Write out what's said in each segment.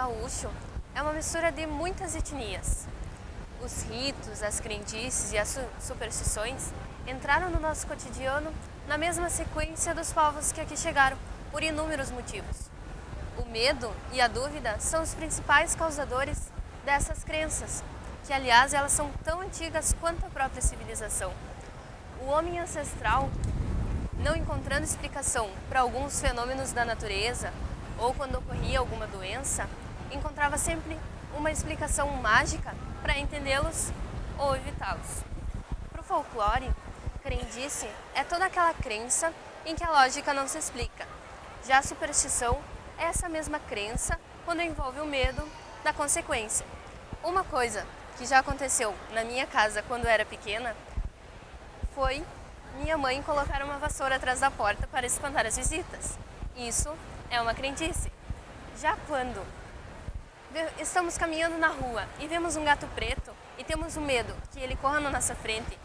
gaúcho é uma mistura de muitas etnias. Os ritos, as crendices e as superstições entraram no nosso cotidiano na mesma sequência dos povos que aqui chegaram, por inúmeros motivos. O medo e a dúvida são os principais causadores dessas crenças, que aliás elas são tão antigas quanto a própria civilização. O homem ancestral, não encontrando explicação para alguns fenômenos da natureza ou quando ocorria alguma doença, encontrava sempre uma explicação mágica para entendê-los ou evitá-los. Para o folclore, crendice é toda aquela crença em que a lógica não se explica. Já a superstição é essa mesma crença quando envolve o medo da consequência. Uma coisa que já aconteceu na minha casa quando eu era pequena foi minha mãe colocar uma vassoura atrás da porta para espantar as visitas. Isso é uma crendice. Já quando estamos caminhando na rua e vemos um gato preto e temos o medo que ele corra na nossa frente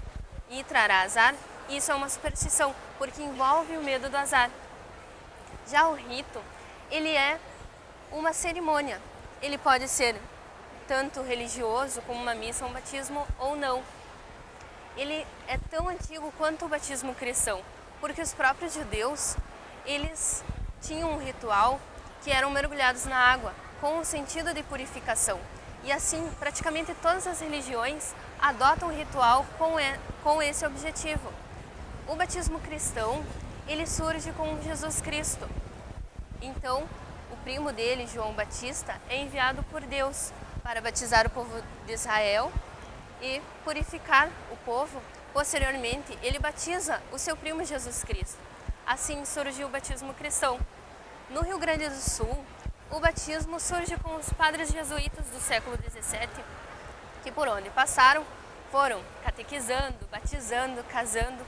e trará azar, isso é uma superstição, porque envolve o medo do azar. Já o rito, ele é uma cerimônia. Ele pode ser tanto religioso como uma missa, um batismo ou não. Ele é tão antigo quanto o batismo cristão, porque os próprios judeus, eles tinham um ritual que eram mergulhados na água, com um sentido de purificação. E assim, praticamente todas as religiões adotam o ritual com esse objetivo. O batismo cristão, ele surge com Jesus Cristo. Então, o primo dele, João Batista, é enviado por Deus para batizar o povo de Israel e purificar o povo. Posteriormente, ele batiza o seu primo Jesus Cristo. Assim surgiu o batismo cristão. No Rio Grande do Sul, o batismo surge com os padres jesuítas do século XVII, que por onde passaram foram catequizando, batizando, casando.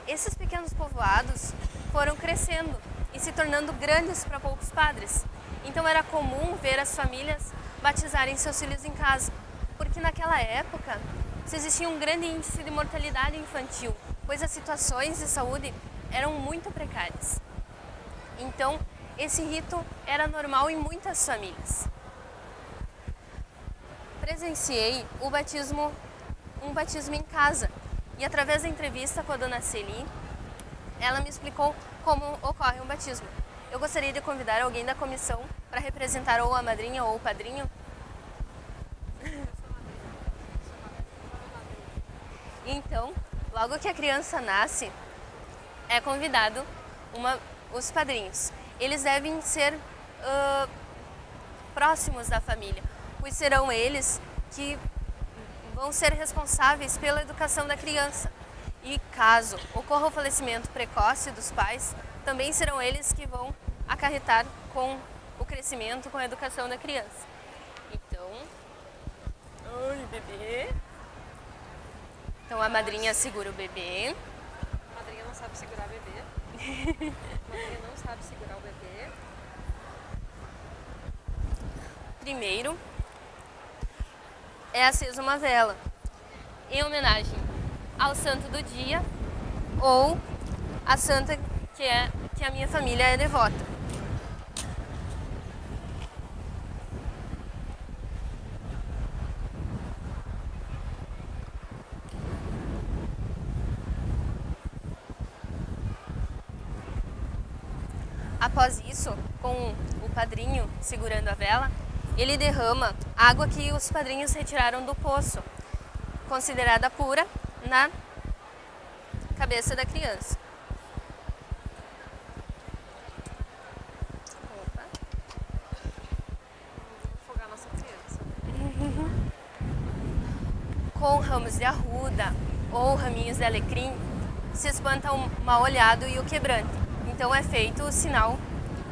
Esses pequenos povoados foram crescendo e se tornando grandes para poucos padres. Então era comum ver as famílias batizarem seus filhos em casa, porque naquela época se existia um grande índice de mortalidade infantil, pois as situações de saúde eram muito precárias. Então, esse rito era normal em muitas famílias. Presenciei um batismo em casa, e através da entrevista com a dona Celi, ela me explicou como ocorre um batismo. Eu gostaria de convidar alguém da comissão para representar ou a madrinha ou o padrinho. Então, logo que a criança nasce, é convidado os padrinhos. Eles devem ser próximos da família, pois serão eles que vão ser responsáveis pela educação da criança. E caso ocorra o falecimento precoce dos pais, também serão eles que vão acarretar com o crescimento, com a educação da criança. Então, oi, bebê. Então a madrinha segura o bebê. A madrinha não sabe segurar o bebê. A madrinha não sabe segurar o bebê. Primeiro, é acesa uma vela, em homenagem ao santo do dia ou a santa que a minha família é devota. Após isso, com o padrinho segurando a vela, ele derrama a água que os padrinhos retiraram do poço, considerada pura, na cabeça da criança. Opa. Vamos afogar a nossa criança. Com ramos de arruda ou raminhos de alecrim, se espanta o mal olhado e o quebrante. Então é feito o sinal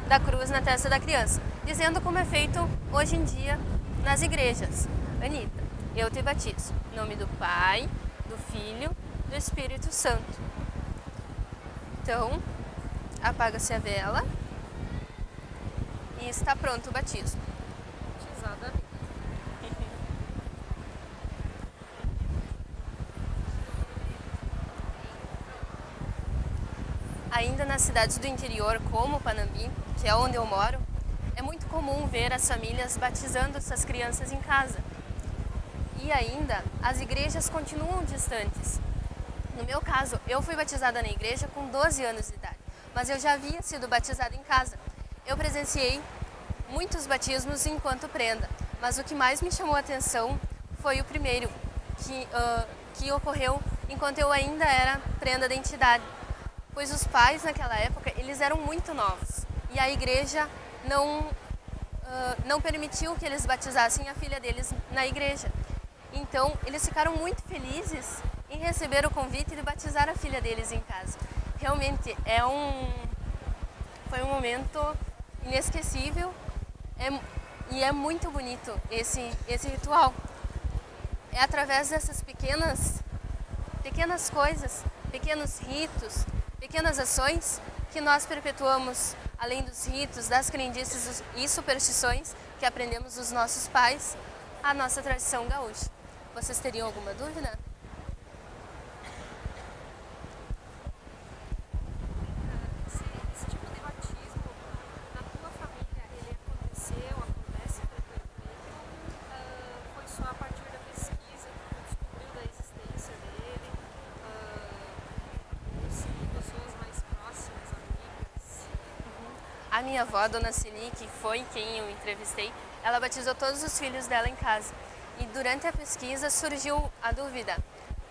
da cruz na testa da criança, dizendo como é feito hoje em dia nas igrejas. Anitta, eu te batizo. Em nome do Pai, do Filho, do Espírito Santo. Então, apaga-se a vela e está pronto o batismo. Batizada. Ainda nas cidades do interior, como Panambi, que é onde eu moro, é muito comum ver as famílias batizando suas crianças em casa. E ainda, as igrejas continuam distantes. No meu caso, eu fui batizada na igreja com 12 anos de idade, mas eu já havia sido batizada em casa. Eu presenciei muitos batismos enquanto prenda, mas o que mais me chamou a atenção foi o primeiro, que ocorreu enquanto eu ainda era prenda da entidade, pois os pais naquela época eles eram muito novos e a igreja não permitiu que eles batizassem a filha deles na igreja. Então eles ficaram muito felizes em receber o convite de batizar a filha deles em casa. Realmente foi um momento inesquecível e é muito bonito esse ritual. É através dessas pequenas coisas, pequenos ritos, pequenas ações que nós perpetuamos, além dos ritos, das crendices e superstições que aprendemos dos nossos pais, a nossa tradição gaúcha. Vocês teriam alguma dúvida? Esse tipo de batismo na tua família, ele acontece frequentemente ou foi só a partir da pesquisa que tu descobriu da existência dele? Ou se pessoas mais próximas, amigas? A minha avó, a dona Celi, que foi quem eu entrevistei, ela batizou todos os filhos dela em casa. E durante a pesquisa surgiu a dúvida: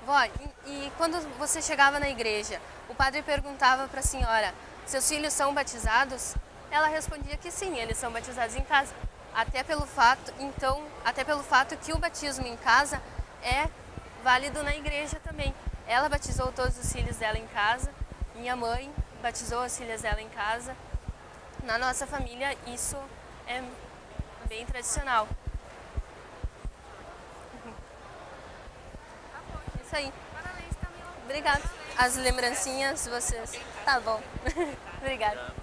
vó, e quando você chegava na igreja, o padre perguntava para a senhora, seus filhos são batizados? Ela respondia que sim, eles são batizados em casa. Até pelo fato que o batismo em casa é válido na igreja também. Ela batizou todos os filhos dela em casa, minha mãe batizou as filhas dela em casa. Na nossa família isso é bem tradicional. Isso aí. Parabéns, Camila. Obrigada. As lembrancinhas, vocês. Tá bom. Obrigada.